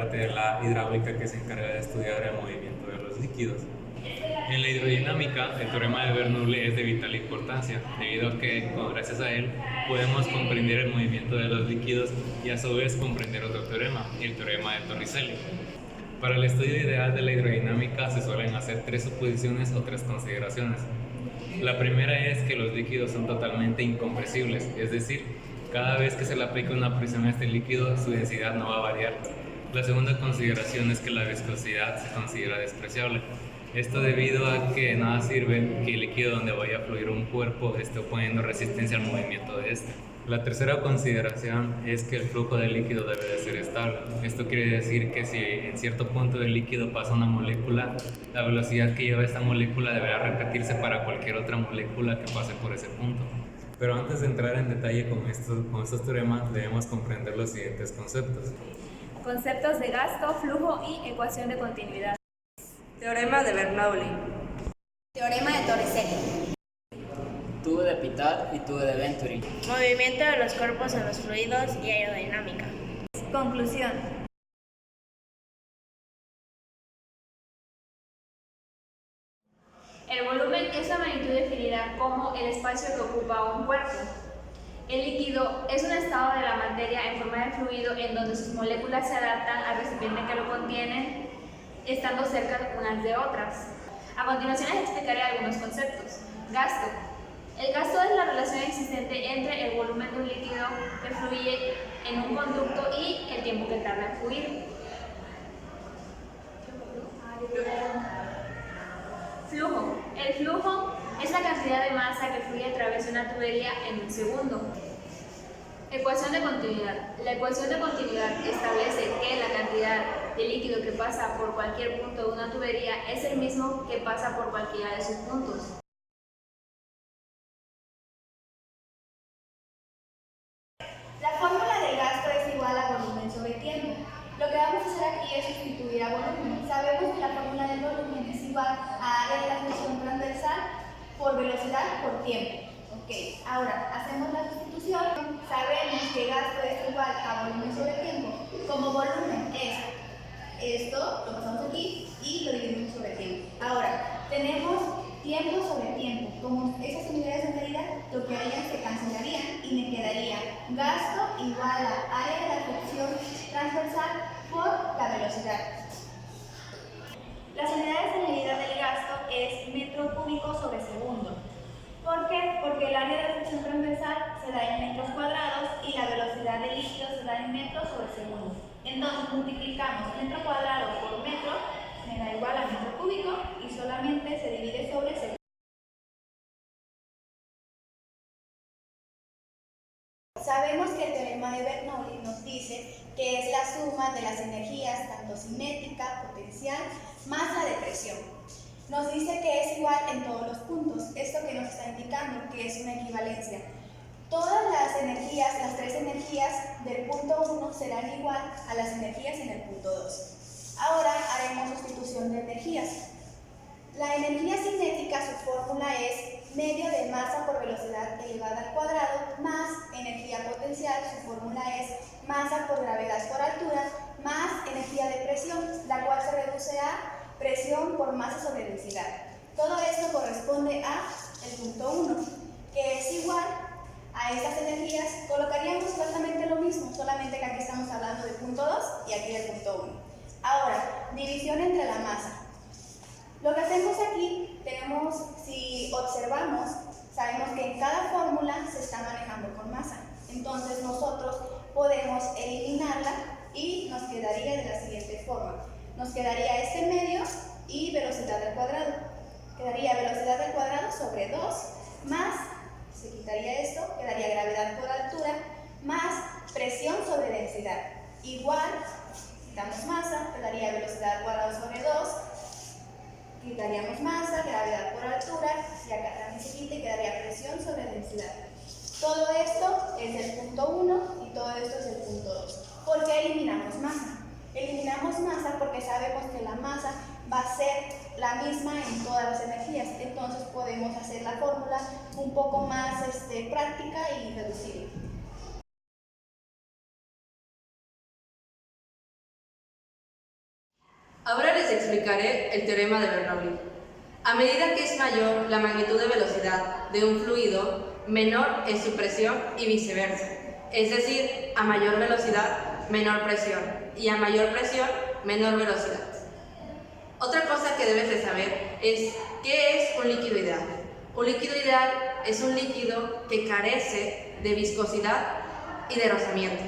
parte de la hidráulica que se encarga de estudiar el movimiento de los líquidos. En la hidrodinámica, el teorema de Bernoulli es de vital importancia, debido a que, gracias a él, podemos comprender el movimiento de los líquidos y a su vez comprender otro teorema, el teorema de Torricelli. Para el estudio ideal de la hidrodinámica se suelen hacer tres suposiciones o tres consideraciones. La primera es que los líquidos son totalmente incompresibles, es decir, cada vez que se le aplica una presión a este líquido, su densidad no va a variar. La segunda consideración es que la viscosidad se considera despreciable. Esto debido a que nada sirve que el líquido donde vaya a fluir un cuerpo esté oponiendo resistencia al movimiento de este. La tercera consideración es que el flujo del líquido debe de ser estable. Esto quiere decir que si en cierto punto del líquido pasa una molécula, la velocidad que lleva esta molécula deberá repetirse para cualquier otra molécula que pase por ese punto. Pero antes de entrar en detalle con estos teoremas, debemos comprender los siguientes conceptos. Conceptos de gasto, flujo y ecuación de continuidad. Teorema de Bernoulli. Teorema de Torricelli. Tubo de Pitot y tubo de Venturi. Movimiento de los cuerpos en los fluidos y aerodinámica. Conclusión. El volumen es la magnitud definida como el espacio que ocupa un cuerpo. El líquido es un estado de la materia en forma de fluido en donde sus moléculas se adaptan al recipiente que lo contienen, estando cerca unas de otras. A continuación les explicaré algunos conceptos. Gasto. El gasto es la relación existente entre el volumen de un líquido que fluye en un conducto y el tiempo que tarda en fluir. Flujo. El flujo es la cantidad de masa que fluye a través de una tubería en un segundo. Ecuación de continuidad. La ecuación de continuidad establece que la cantidad de líquido que pasa por cualquier punto de una tubería es el mismo que pasa por cualquiera de sus puntos. La fórmula del gasto es igual a volumen sobre tiempo. Lo que vamos a hacer aquí es sustituir a volumen. Sabemos que la fórmula del volumen es igual a área de la fricción transversal por velocidad por tiempo. Ok, ahora hacemos la sustitución. Sabemos que gasto es igual a volumen sobre tiempo. Como volumen es esto, lo pasamos aquí y lo dividimos sobre tiempo. Ahora, tenemos tiempo sobre tiempo. Como esas unidades de medida, lo que harían se cancelarían y me quedaría gasto igual a área de la fricción transversal por la velocidad. Las unidades de medida del gasto es metro cúbico sobre segundo. ¿Por qué? Porque el área de la fricción transversal se da en metros cuadrados y la velocidad del líquido se da en metros sobre segundo. Entonces multiplicamos metro cuadrado por metro, me da igual a metro cúbico y solamente se divide sobre segundo. Sabemos que el teorema de Bernoulli nos dice que es la suma de las energías tanto cinética, potencial, masa de presión. Nos dice que es igual en todos los puntos. Esto que nos está indicando que es una equivalencia. Todas las energías, las tres energías del punto 1 serán igual a las energías en el punto 2. Ahora haremos sustitución de energías. La energía cinética, su fórmula es medio de masa por velocidad elevada al cuadrado más energía potencial, su fórmula es masa por gravedad por altura más energía de presión, la cual se reduce a presión por masa sobre densidad. Todo esto corresponde a el punto 1, que es igual a estas energías. Colocaríamos exactamente lo mismo, solamente que aquí estamos hablando del punto 2 y aquí del punto 1. Ahora, división entre la masa. Lo que hacemos aquí, si observamos, sabemos que en cada fórmula se está manejando con masa. Entonces nosotros podemos eliminarla y nos quedaría de la siguiente forma. Nos quedaría este medio y velocidad al cuadrado. Quedaría velocidad al cuadrado sobre 2 más, se quitaría esto, quedaría gravedad por altura más presión sobre densidad. Igual, quitamos masa, quedaría velocidad al cuadrado sobre 2, quitaríamos masa, gravedad por altura, y acá también se quita y quedaría presión sobre densidad. Todo esto es el punto 1 y todo esto es el punto 2. ¿Por qué eliminamos masa? Eliminamos masa porque sabemos que la masa va a ser la misma en todas las energías, entonces podemos hacer la fórmula un poco más práctica y reducible. explicaré el teorema de Bernoulli. A medida que es mayor la magnitud de velocidad de un fluido, menor es su presión y viceversa. Es decir, a mayor velocidad, menor presión, y a mayor presión, menor velocidad. Otra cosa que debes de saber es ¿qué es un líquido ideal? Un líquido ideal es un líquido que carece de viscosidad y de rozamiento.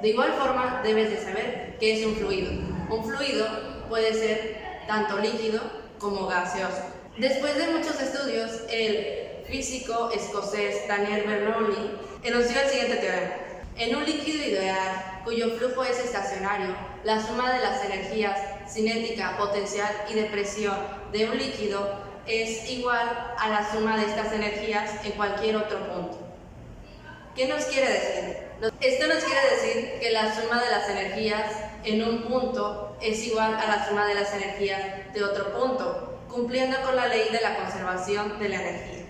De igual forma, debes de saber qué es un fluido. Un fluido puede ser tanto líquido como gaseoso. Después de muchos estudios, el físico escocés Daniel Bernoulli enunció el siguiente teorema. En un líquido ideal, cuyo flujo es estacionario, la suma de las energías cinética, potencial y de presión de un líquido es igual a la suma de estas energías en cualquier otro punto. ¿Qué nos quiere decir? Esto nos quiere decir que la suma de las energías en un punto es igual a la suma de las energías de otro punto, cumpliendo con la ley de la conservación de la energía.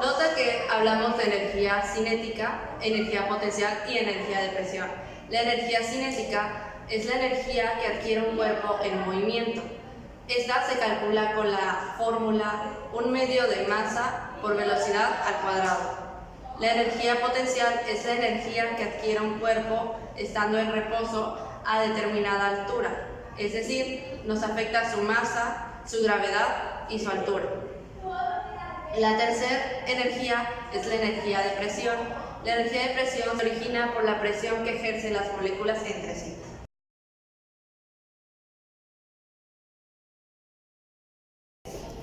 Nota que hablamos de energía cinética, energía potencial y energía de presión. La energía cinética es la energía que adquiere un cuerpo en movimiento. Esta se calcula con la fórmula 1 medio de masa por velocidad al cuadrado. La energía potencial es la energía que adquiere un cuerpo estando en reposo a determinada altura, es decir, nos afecta su masa, su gravedad y su altura. La tercera energía es la energía de presión. La energía de presión se origina por la presión que ejercen las moléculas entre sí.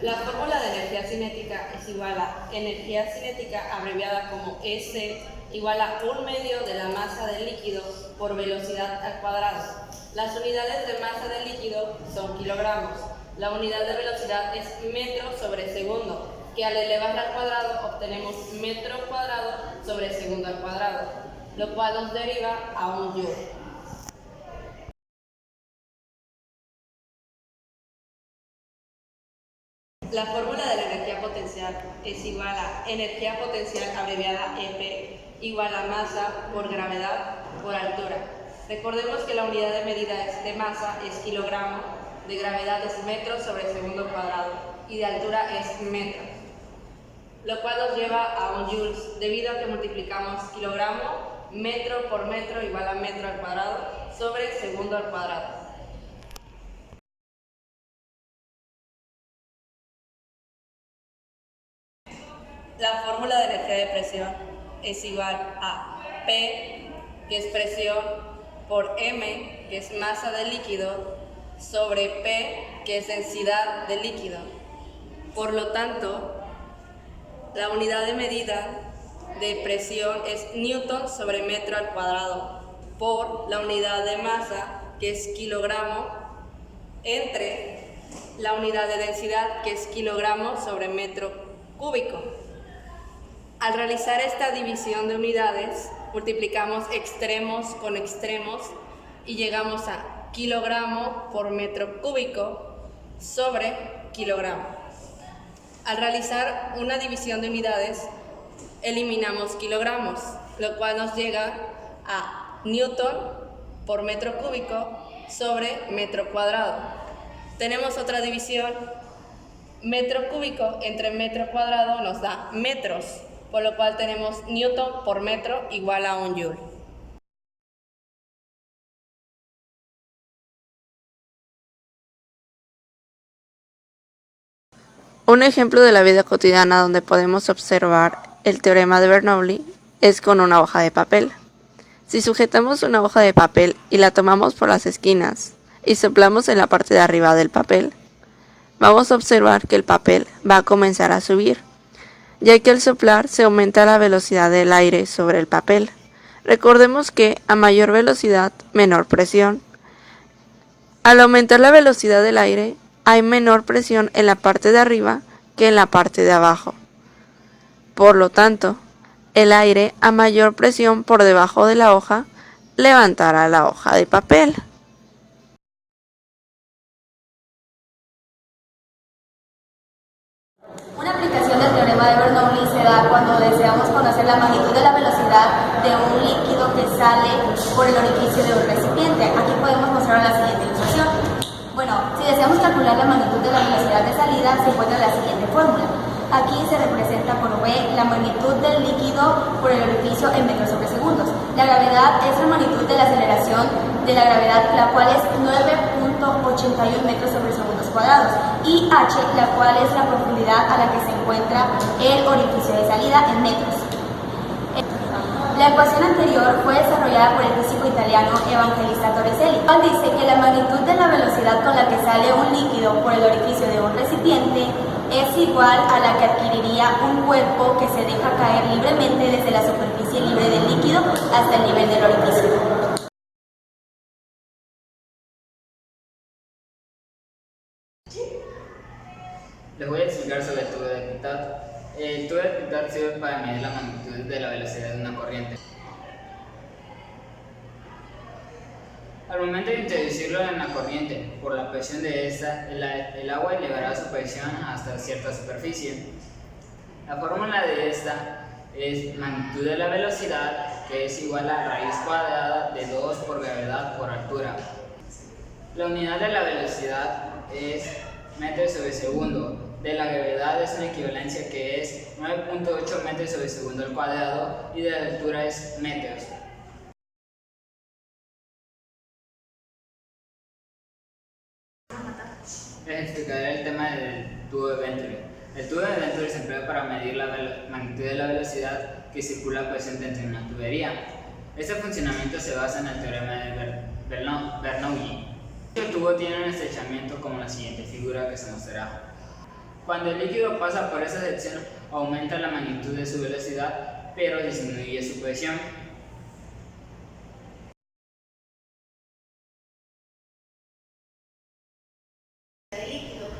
La fórmula de energía cinética es igual a energía cinética abreviada como S igual a 1 medio de la masa del líquido por velocidad al cuadrado. Las unidades de masa del líquido son kilogramos. La unidad de velocidad es metro sobre segundo, que al elevarla al cuadrado obtenemos metro cuadrado sobre segundo al cuadrado, lo cual nos deriva a un joule. La fórmula de la energía potencial es igual a energía potencial abreviada EP igual a masa por gravedad por altura. Recordemos que la unidad de medida de masa es kilogramo, de gravedad es metro sobre segundo cuadrado y de altura es metro, lo cual nos lleva a un joules debido a que multiplicamos kilogramo, metro por metro igual a metro al cuadrado sobre segundo al cuadrado. La fórmula de energía de presión es igual a P, que es presión, por M, que es masa del líquido, sobre P, que es densidad del líquido. Por lo tanto, la unidad de medida de presión es newton sobre metro al cuadrado, por la unidad de masa, que es kilogramo, entre la unidad de densidad, que es kilogramo sobre metro cúbico. Al realizar esta división de unidades, multiplicamos extremos con extremos y llegamos a kilogramo por metro cúbico sobre kilogramo. Al realizar una división de unidades, eliminamos kilogramos, lo cual nos llega a newton por metro cúbico sobre metro cuadrado. Tenemos otra división, metro cúbico entre metro cuadrado nos da metros, por lo cual tenemos newton por metro igual a un joule. Un ejemplo de la vida cotidiana donde podemos observar el teorema de Bernoulli es con una hoja de papel. Si sujetamos una hoja de papel y la tomamos por las esquinas y soplamos en la parte de arriba del papel, vamos a observar que el papel va a comenzar a subir, ya que al soplar se aumenta la velocidad del aire sobre el papel. Recordemos que a mayor velocidad, menor presión. Al aumentar la velocidad del aire, hay menor presión en la parte de arriba que en la parte de abajo. Por lo tanto, el aire a mayor presión por debajo de la hoja levantará la hoja de papel. Una aplicación del teorema de Bernoulli se da cuando deseamos conocer la magnitud de la velocidad de un líquido que sale por el orificio de un recipiente. Aquí podemos mostrar la siguiente ilustración. Bueno, si deseamos calcular la magnitud de la velocidad de salida, se encuentra la siguiente fórmula. Aquí se representa por V la magnitud del líquido por el orificio en metros sobre segundos. La gravedad es la magnitud de la aceleración de la gravedad, la cual es 9.81 metros sobre segundos cuadrados, y h, la cual es la profundidad a la que se encuentra el orificio de salida en metros. La ecuación anterior fue desarrollada por el físico italiano Evangelista Torricelli, cual dice que la magnitud de la velocidad con la que sale un líquido por el orificio de un recipiente es igual a la que adquiriría un cuerpo que se deja caer libremente desde la superficie libre del líquido hasta el nivel del orificio. Les voy a explicar sobre el tubo de Pitot. El tubo de Pitot sirve para medir la magnitud de la velocidad de una corriente. Al momento de introducirlo en la corriente, por la presión de esta, el agua elevará su presión hasta cierta superficie. La fórmula de esta es magnitud de la velocidad, que es igual a raíz cuadrada de 2 por gravedad por altura. La unidad de la velocidad es metros sobre segundo. De la gravedad es una equivalencia que es 9.8 metros sobre segundo al cuadrado, y de la altura es metros. Les explicaré el tema del tubo de Venturi. El tubo de Venturi se emplea para medir la magnitud de la velocidad que circula presente entre una tubería. Este funcionamiento se basa en el teorema de Bernoulli. El tubo tiene un estrechamiento como la siguiente figura que se mostrará. Cuando el líquido pasa por esa sección, aumenta la magnitud de su velocidad, pero disminuye su presión.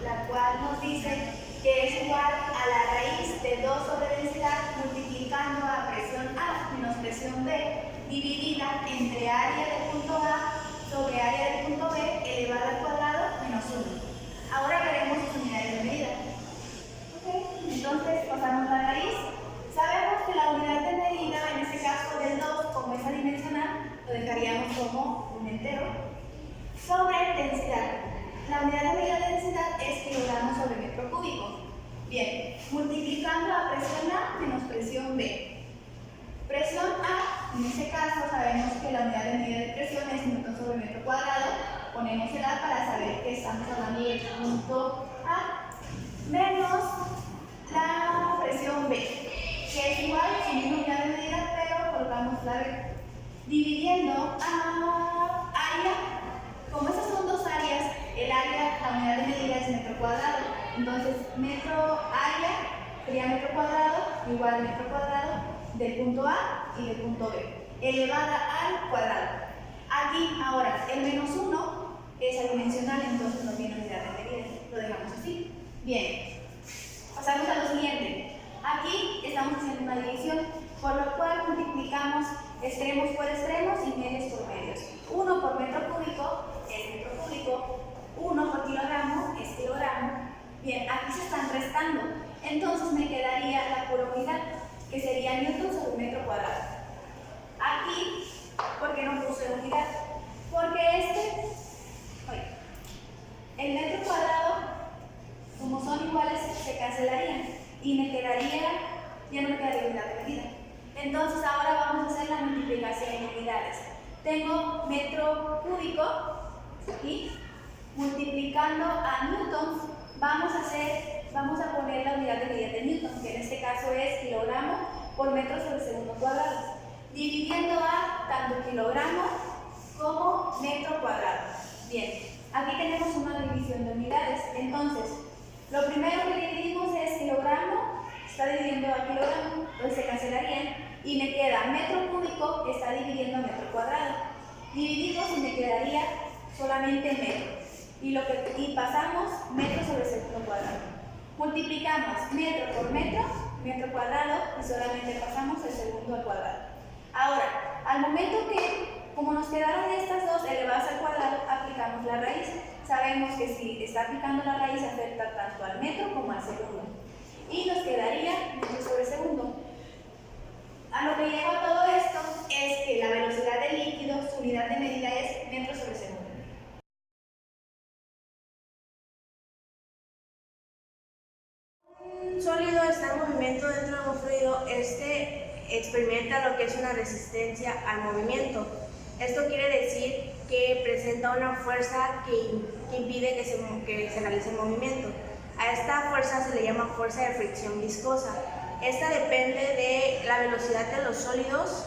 La cual nos dice que es igual a la raíz de 2 sobre densidad multiplicando a presión A menos presión B dividida entre área del punto A sobre área del punto B elevada al cuadrado menos 1. Ahora veremos sus unidades de medida. Entonces pasamos la raíz. Sabemos que la unidad de medida, en este caso del 2, como es adimensional, lo dejaríamos como un entero, sobre densidad. La unidad de medida de densidad es kilogramos sobre metro cúbico. Bien, multiplicando a presión A menos presión B. Presión A, en este caso sabemos que la unidad de medida de presión es metro sobre metro cuadrado. Ponemos el A para saber que estamos hablando del punto A, menos la presión B, que es igual a su misma unidad de medida, pero colocamos la B. Dividiendo a área, como esas son dos áreas, el área, la unidad de medida es metro cuadrado. Entonces, metro área sería metro cuadrado igual a metro cuadrado del punto A y del punto B, elevada al cuadrado. Aquí, ahora, el menos 1 es adimensional, entonces no tiene unidad de medida. Lo dejamos así. Bien. Pasamos a lo siguiente. Aquí estamos haciendo una división, por lo cual multiplicamos extremos por extremos y medios por medios. 1 por metro cúbico es metro cúbico, 1 por kilogramo es kilogramo. Bien, aquí se están restando. Entonces me quedaría la pura unidad, que sería newton sobre metro cuadrado. Aquí, ¿por qué no puse unidad? Porque el metro cuadrado, como son iguales, se cancelarían y me quedaría, ya no me quedaría unidad de medida. Entonces ahora vamos a hacer la multiplicación en unidades. Tengo metro cúbico y multiplicando a newtons vamos a poner la unidad de medida de newton, que en este caso es kilogramo por metro sobre segundo cuadrado, dividiendo a tanto kilogramo como metro cuadrado. Bien, aquí tenemos una división de unidades. Entonces, lo primero que dividimos es kilogramo, está dividiendo a kilogramo, entonces se cancelarían, y me queda metro cúbico, que está dividiendo a metro cuadrado. Dividimos y me quedaría solamente metro. Y pasamos metro sobre segundo cuadrado. Multiplicamos metro por metro cuadrado, y solamente pasamos el segundo al cuadrado. Ahora, al momento que, como nos quedaron estas dos elevadas al cuadrado, aplicamos la raíz. Sabemos que si está aplicando la raíz afecta tanto al metro como al segundo. Y nos quedaría metro sobre segundo. A lo que lleva todo esto es que la velocidad del líquido, su unidad de medida es metro sobre segundo. experimenta lo que es una resistencia al movimiento. Esto quiere decir que presenta una fuerza que impide que se realice el movimiento. A esta fuerza se le llama fuerza de fricción viscosa. Esta depende de la velocidad de los sólidos,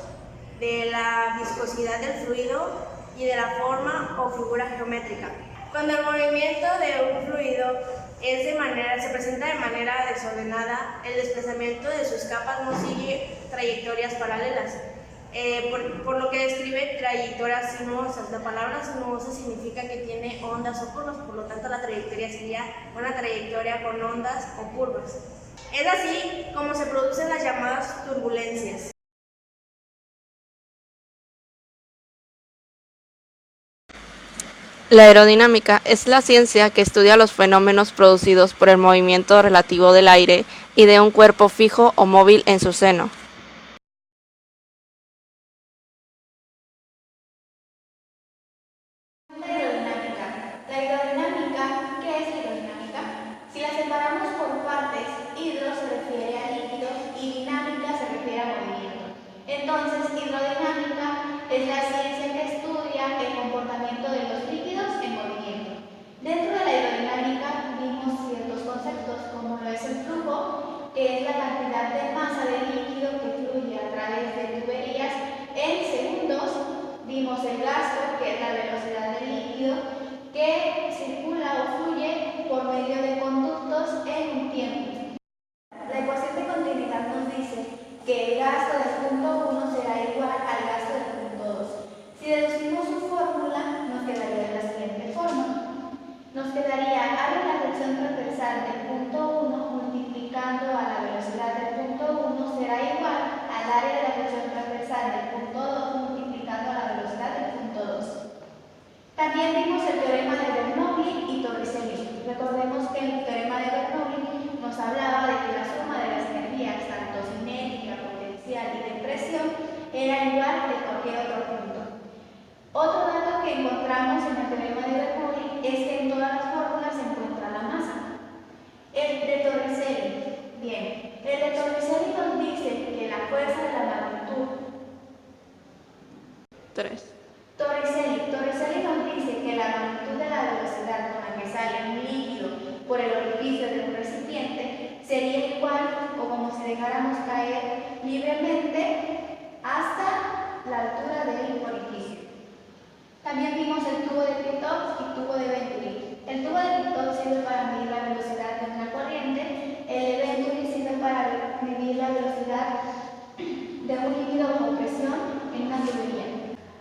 de la viscosidad del fluido y de la forma o figura geométrica. Cuando el movimiento de un fluido se presenta de manera desordenada, el desplazamiento de sus capas no sigue trayectorias paralelas, por lo que describe trayectorias sinuosas. La palabra sinuosa significa que tiene ondas o curvas, por lo tanto la trayectoria sería una trayectoria con ondas o curvas. Es así como se producen las llamadas turbulencias. La aerodinámica es la ciencia que estudia los fenómenos producidos por el movimiento relativo del aire y de un cuerpo fijo o móvil en su seno. La hidrodinámica, ¿qué es la hidrodinámica? Si la separamos por partes, hidro se refiere a líquidos y dinámica se refiere a movimiento. Entonces, hidrodinámica es la ciencia que estudia el comportamiento de los líquidos en movimiento. Dentro de la hidrodinámica vimos ciertos conceptos, como lo es el flujo, que es la cantidad de masa de líquido que fluye a través de tuberías en segundos. Vimos el gasto, que es la velocidad del líquido que circula o fluye por medio de conductos en un tiempo. La ecuación de continuidad nos dice que el gasto del punto 1 será igual al gasto del punto 2. Si deducimos su fórmula, nos quedaría de la siguiente forma. Nos quedaría área de la fricción transversal del punto 1 multiplicando a la velocidad del punto 1 será igual al área de la fricción transversal del punto 2 multiplicando a la velocidad del punto 2. También vimos el teorema de Bernoulli y Torricelli. Recordemos que el teorema de Bernoulli nos hablaba de que la suma de las energías, tanto cinética, potencial y de presión, era igual de cualquier otro punto. Otro dato que encontramos en el teorema de Bernoulli es que en todas las fórmulas se encuentra la masa. El de Torricelli. Bien, el de Torricelli nos dice que la fuerza de la magnitud 3. Torricelli nos dice que la magnitud de la velocidad con la que sale un líquido por el orificio de un recipiente sería igual o como si dejáramos caer libremente hasta la altura del orificio. También vimos el tubo de Kirchhoff y tubo de Venturi. El tubo de Kirchhoff sirve para medir la velocidad de una corriente, el de Venturi sirve para medir la velocidad de un líquido bajo presión en una tubería.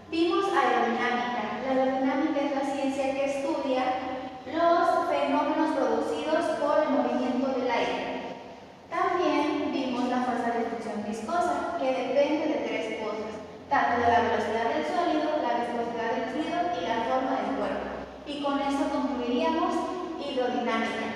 Vimos aerodinámica. La aerodinámica es la ciencia que estudia los fenómenos producidos por el movimiento del aire. También vimos la fuerza de fricción viscosa, que depende de tres cosas, tanto de la velocidad del sólido, la viscosidad del fluido y la forma del cuerpo. Y con esto concluiríamos hidrodinámica.